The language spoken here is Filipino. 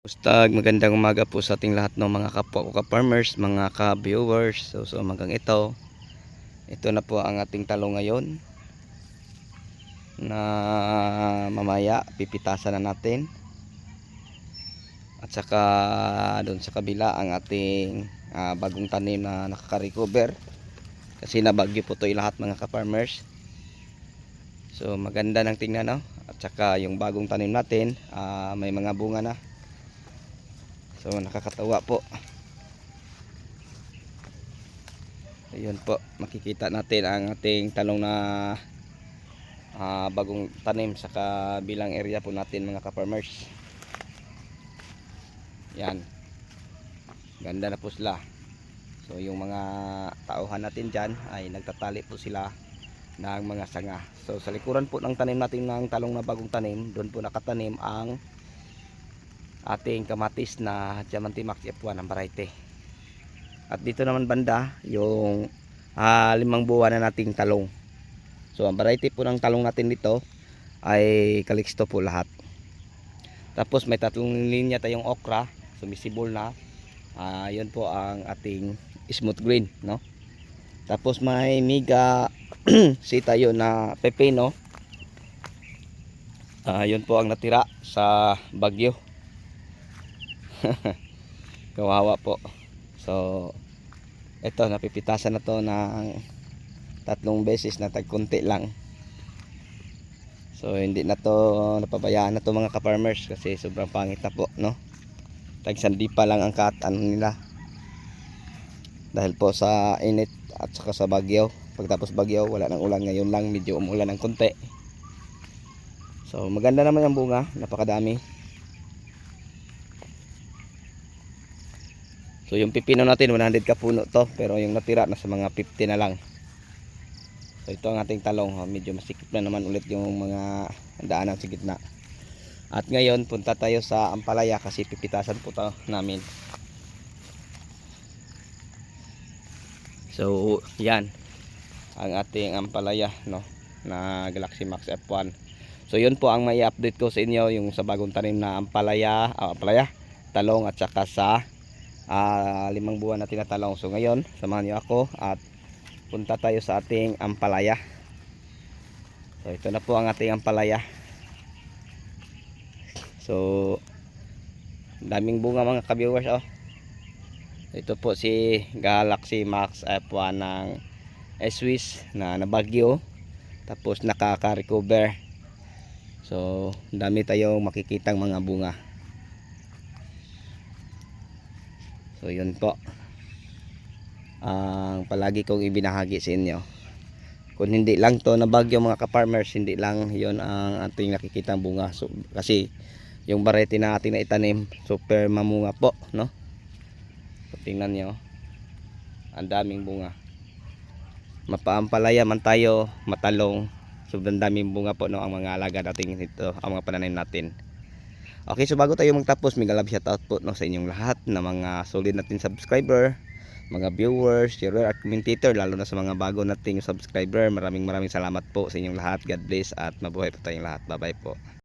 Bustag, magandang umaga po sa ating lahat ng mga kapwa ko ka-farmers, mga ka-viewers. So hanggang ito na po ang ating talong ngayon na mamaya pipitasan na natin. At saka doon sa kabila ang ating bagong tanim na nakaka-recover kasi nabagyo po ito lahat mga ka-farmers. So maganda ng tingnan, no? At saka yung bagong tanim natin may mga bunga na. So nakakatawa po. Ayun po, makikita natin ang ating talong na bagong tanim sa kabilang area po natin mga ka-farmers. Yan. Ganda na po sila. So yung mga tauhan natin dyan ay nagtatali po sila ng mga sanga. So sa likuran po ng tanim natin ng talong na bagong tanim, doon po nakatanim ang ating kamatis na Diamante Max F1 ang variety. At dito naman banda yung 5 buwan na nating talong. So ang variety po ng talong natin dito ay Calixto po lahat. Tapos may 3 linya tayong okra, sumisible na. Yun po ang ating smooth green, no? Tapos may miga si tayo na pepino. Yun po ang natira sa bagyo. Kawawa po. So ito, napipitasan na to ng 3 beses na tagkunti lang. So hindi na to napabayaan na to mga ka-farmers kasi sobrang pangit na po, no? Tagsandi pa lang ang nila dahil po sa init at saka sa bagyo. Pagtapos bagyo wala nang ulan, ngayon lang medyo umulan ng konti. So maganda naman ang bunga, napakadami. So yung pipino natin 100 ka puno to, pero yung natira nasa mga 50 na lang. So ito ang ating talong, medyo masikip na naman ulit yung mga daanan sa gitna. At ngayon punta tayo sa ampalaya kasi pipitasan po ito namin. So yan ang ating ampalaya, no, na Galaxy Max F1. So yun po ang may update ko sa inyo, yung sa bagong tanim na ampalaya, talong at saka sa 5 buwan na tinatalong. So ngayon samahan niyo ako at punta tayo sa ating ampalaya. So ito na po ang ating ampalaya. So daming bunga mga ka-viewers, oh. Ito po si Galaxy Max F1 ng Swiss na nabagyo tapos nakaka-recover. So dami tayong makikitang mga bunga. So yun po ang palagi kong ibinahagi sa inyo. Kung hindi lang to na bagyo mga ka-farmers, hindi lang yon ang ating nakikitang bunga. So kasi yung variety na ating naitanim super mamunga po, no? So tingnan nyo, ang daming bunga. Mapaampalaya man tayo, matalong, sobrang daming bunga po, no, ang mga alaga natin ito, ang mga pananim natin. Okay, so bago tayo magtapos, mega love shoutout po, no, sa inyong lahat na mga solid natin subscriber, mga viewers, sharer at commentator, lalo na sa mga bago nating subscriber. Maraming salamat po sa inyong lahat. God bless at mabuhay po tayong lahat. Bye bye po.